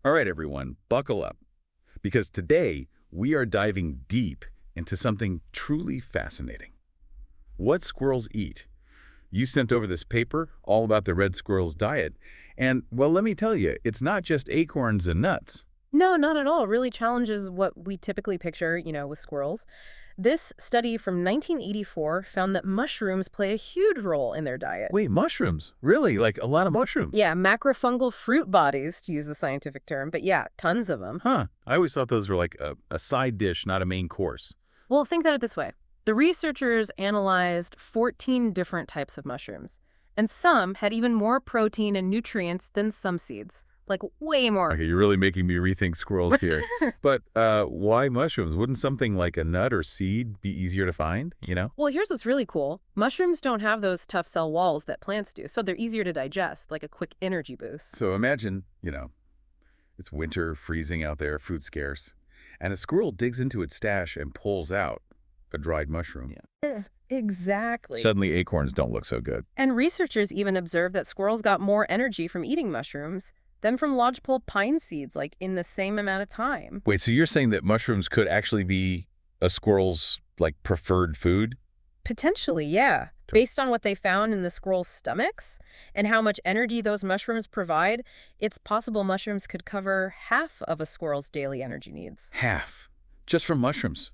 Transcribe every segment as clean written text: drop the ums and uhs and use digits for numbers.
All right, everyone, buckle up, because today we are diving deep into something truly fascinating. What squirrels eat. You sent over this paper all about the red squirrel's diet, and, well, let me tell you, it's not just acorns and nuts. No, not at all. It really challenges what we typically picture, with squirrels. This study from 1984 found that mushrooms play a huge role in their diet. Wait, mushrooms? Really? Like a lot of mushrooms? Yeah, macrofungal fruit bodies, to use the scientific term, but yeah, tons of them. Huh. I always thought those were like a side dish, not a main course. Well, think about it this way. The researchers analyzed 14 different types of mushrooms, and some had even more protein and nutrients than some seeds, like way more. Okay, you're really making me rethink squirrels here. But why mushrooms? Wouldn't something like a nut or seed be easier to find? Well, here's what's really cool. Mushrooms don't have those tough cell walls that plants do, so they're easier to digest, like a quick energy boost. So imagine, it's winter, freezing out there, food scarce, and a squirrel digs into its stash and pulls out a dried mushroom. Yeah, exactly. Suddenly acorns don't look so good. And researchers even observed that squirrels got more energy from eating mushrooms than from lodgepole pine seeds, like in the same amount of time. Wait, so you're saying that mushrooms could actually be a squirrel's, like, preferred food? Potentially, yeah. Based on what they found in the squirrels' stomachs and how much energy those mushrooms provide, it's possible mushrooms could cover half of a squirrel's daily energy needs. Half. Just from mushrooms.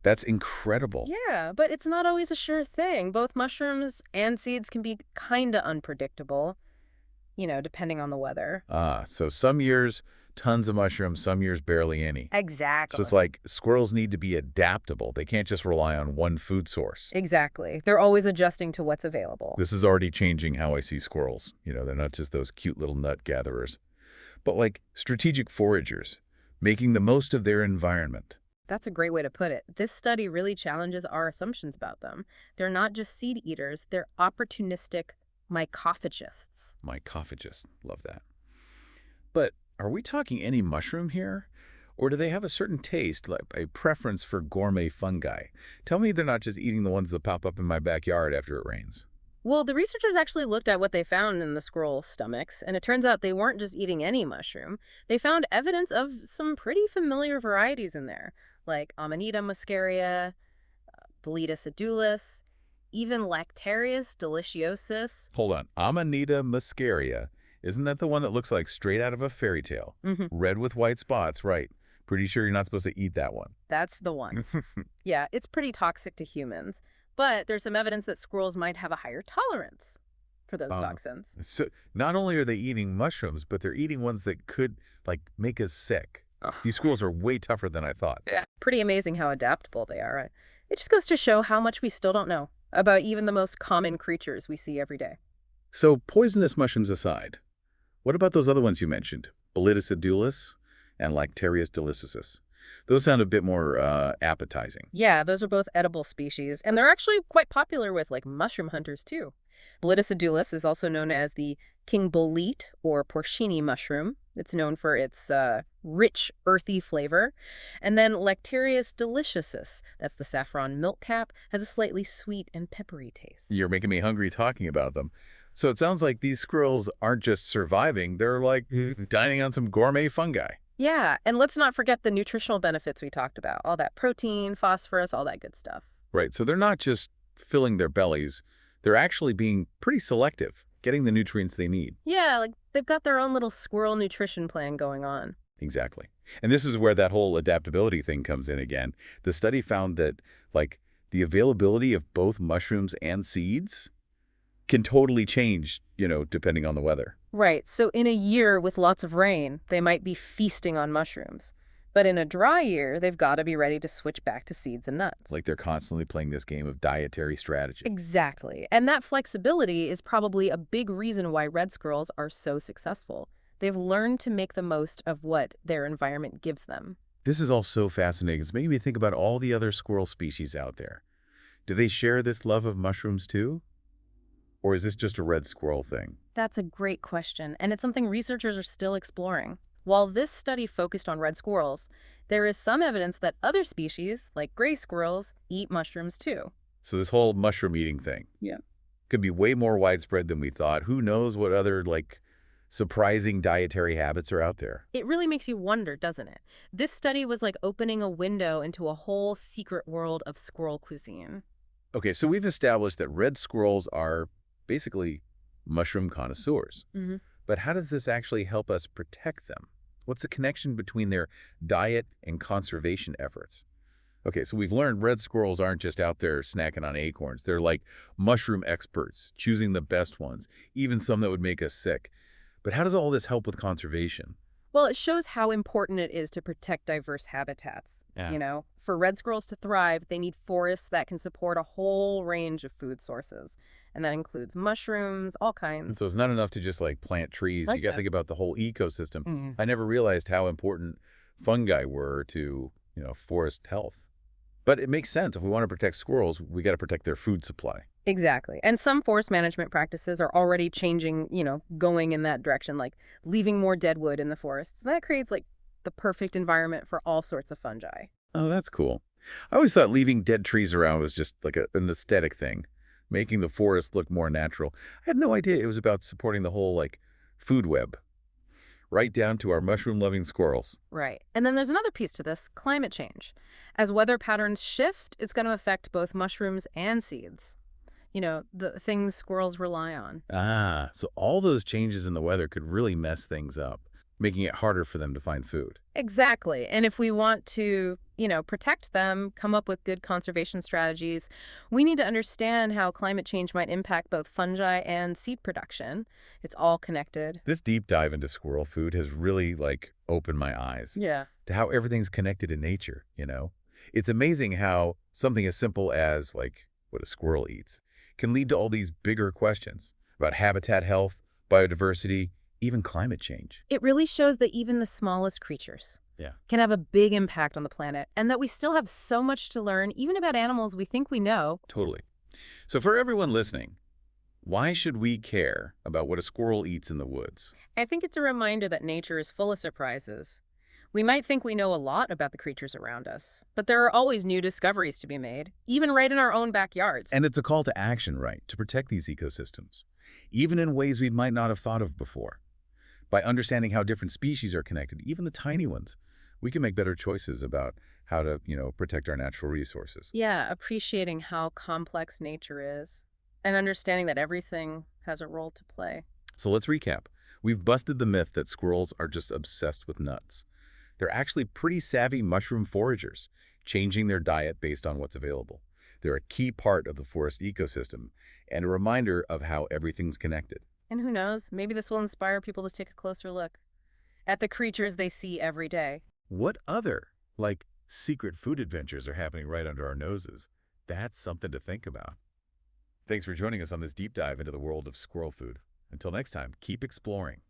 That's incredible. Yeah, but it's not always a sure thing. Both mushrooms and seeds can be kind of unpredictable, depending on the weather. So some years, tons of mushrooms, some years, barely any. So Exactly. it's like squirrels need to be adaptable. They can't just rely on one food source. Exactly. They're always adjusting to what's available. This is already changing how I see squirrels. They're not just those cute little nut gatherers, but like strategic foragers, making the most of their environment. That's a great way to put it. This study really challenges our assumptions about them. They're not just seed eaters, they're opportunistic mycophagists. Mycophagists. Love that. But are we talking any mushroom here? Or do they have a certain taste, like a preference for gourmet fungi? Tell me they're not just eating the ones that pop up in my backyard after it rains. Well, the researchers actually looked at what they found in the squirrel stomachs, and it turns out they weren't just eating any mushroom. They found evidence of some pretty familiar varieties in there, like Amanita muscaria, Boletus edulis, even Lactarius deliciosus. Hold on. Amanita muscaria. Isn't that the one that looks like straight out of a fairy tale? Red with white spots, right. Pretty sure you're not supposed to eat that one. That's the one. Yeah, it's pretty toxic to humans, but there's some evidence that squirrels might have a higher tolerance for those toxins. So not only are they eating mushrooms, but they're eating ones that could, like, make us sick. These squirrels are way tougher than I thought. Yeah. Pretty amazing how adaptable they are. Right? It just goes to show how much we still don't know about even the most common creatures we see every day. So poisonous mushrooms aside, what about those other ones you mentioned? Boletus edulis and Lactarius deliciosus. Those sound a bit more appetizing. Yeah, those are both edible species, and they're actually quite popular with mushroom hunters too. Boletus edulis is also known as the king bolete or porcini mushroom. It's known for its rich, earthy flavor. And then Lactarius deliciosus, that's the saffron milk cap, has a slightly sweet and peppery taste. You're making me hungry talking about them. So it sounds like these squirrels aren't just surviving, they're like dining on some gourmet fungi. Yeah, and let's not forget the nutritional benefits we talked about. All that protein, phosphorus, all that good stuff. Right, so they're not just filling their bellies, they're actually being pretty selective, getting the nutrients they need. Yeah, they've got their own little squirrel nutrition plan going on. Exactly. And this is where that whole adaptability thing comes in again. The study found that, like, the availability of both mushrooms and seeds can totally change, depending on the weather. Right, so in a year with lots of rain, they might be feasting on mushrooms. But in a dry year, they've got to be ready to switch back to seeds and nuts. Like they're constantly playing this game of dietary strategy. Exactly. And that flexibility is probably a big reason why red squirrels are so successful. They've learned to make the most of what their environment gives them. This is all so fascinating. It's making me think about all the other squirrel species out there. Do they share this love of mushrooms too? Or is this just a red squirrel thing? That's a great question, and it's something researchers are still exploring. While this study focused on red squirrels, there is some evidence that other species, like gray squirrels, eat mushrooms too. So this whole mushroom eating thing Yeah. could be way more widespread than we thought. Who knows what other, surprising dietary habits are out there. It really makes you wonder, doesn't it? This study was like opening a window into a whole secret world of squirrel cuisine. Okay, so we've established that red squirrels are basically mushroom connoisseurs. Hmm. But how does this actually help us protect them? What's the connection between their diet and conservation efforts? Okay, so we've learned red squirrels aren't just out there snacking on acorns. They're like mushroom experts, choosing the best ones, even some that would make us sick. But how does all this help with conservation? Well, it shows how important it is to protect diverse habitats. Yeah. For red squirrels to thrive, they need forests that can support a whole range of food sources. And that includes mushrooms, all And kinds. so it's not enough to just like plant trees. You Like got to that. think about the whole ecosystem. Mhm. I never realized how important fungi were to, forest health. But it makes sense. If we want to protect squirrels, we got to protect their food supply. Exactly. And some forest management practices are already changing, going in that direction, like leaving more deadwood in the forests. That creates like the perfect environment for all sorts of fungi. Oh, that's cool. I always thought leaving dead trees around was just like an aesthetic thing, making the forest look more natural. I had no idea it was about supporting the whole, like, food web, right down to our mushroom-loving squirrels. Right. And then there's another piece to this, climate change. As weather patterns shift, it's going to affect both mushrooms and seeds. The things squirrels rely on. Ah, so all those changes in the weather could really mess things up, making it harder for them to find food. Exactly. And if we want to, protect them, come up with good conservation strategies, we need to understand how climate change might impact both fungi and seed production. It's all connected. This deep dive into squirrel food has really, like, opened my eyes Yeah. to how everything's connected in nature. It's amazing how something as simple as, like, what a squirrel eats can lead to all these bigger questions about habitat health, biodiversity, even climate change. It really shows that even the smallest creatures Yeah. can have a big impact on the planet and that we still have so much to learn, even about animals we think we know. Totally. So for everyone listening, why should we care about what a squirrel eats in the woods? I think it's a reminder that nature is full of surprises. We might think we know a lot about the creatures around us, but there are always new discoveries to be made, even right in our own backyards. And it's a call to action, right, to protect these ecosystems, even in ways we might not have thought of before. By understanding how different species are connected, even the tiny ones, we can make better choices about how to, protect our natural resources. Yeah, appreciating how complex nature is and understanding that everything has a role to play. So let's recap. We've busted the myth that squirrels are just obsessed with nuts. They're actually pretty savvy mushroom foragers, changing their diet based on what's available. They're a key part of the forest ecosystem and a reminder of how everything's connected. And who knows, maybe this will inspire people to take a closer look at the creatures they see every day. What other, like, secret food adventures are happening right under our noses? That's something to think about. Thanks for joining us on this deep dive into the world of squirrel food. Until next time, keep exploring.